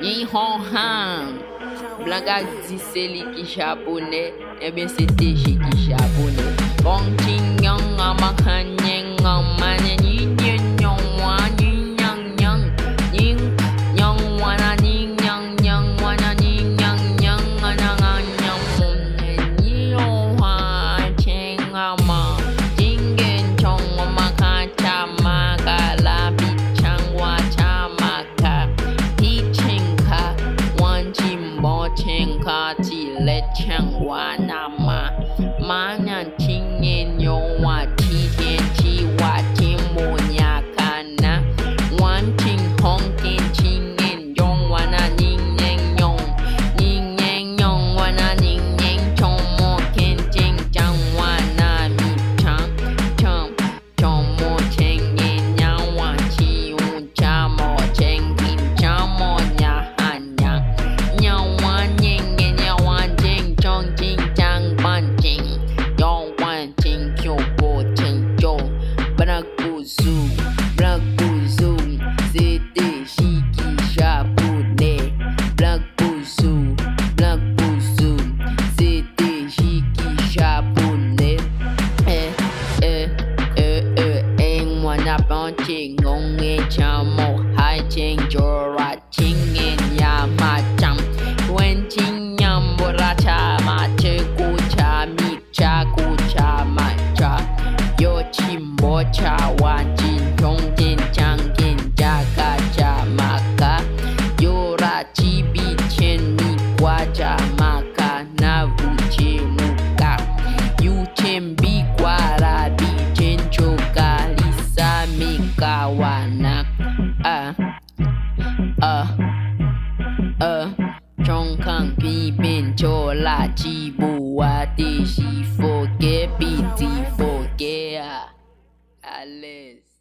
Ni hon han. Blanca dit c'est lui qui japonais, eh bien c'était J qui japonais. Bon ting yang ama kanyeng ama ni nyong wa ni yang ning nyong wana ning yang wana ning yang ana nyong ni o ha cheng ama jingen chong ama ka chama ka la bi chang wa chama ka hi ching ka wan chim bo cheng ka ti le chang wa na ma nyan ching yin yo wa ti yen chi wa tim mo nya kana wan ching hong kin ching yin yong wa na ning yong wa na ning chong mo ken ching chang wa na mi chong mo cheng yin nya wa chi un cha mo cheng kin cha mo nya han nya wa ning nya wa ching chong ching chang ban ching yong wan ching kyo bo ching yo black zoo c'était Shiki japonais black zoo c'était Shiki japonais mwana bon ching ngong e chamo hai ching jora ching in ya ma cham wen ching nyam bora cha ma che ku cha mi cha ku cha ma cha yo chim bo cha wan chin chong chin chang kin cha ka cha ma ka yo ra chi bi chen mi kwa cha ma ka na vu che mu ka yu chen bi kwa ra bi chen cho ka lisa mi ka wa na trong khang pi bên cho la chi bu wa ti shi forget bi ti forget Alice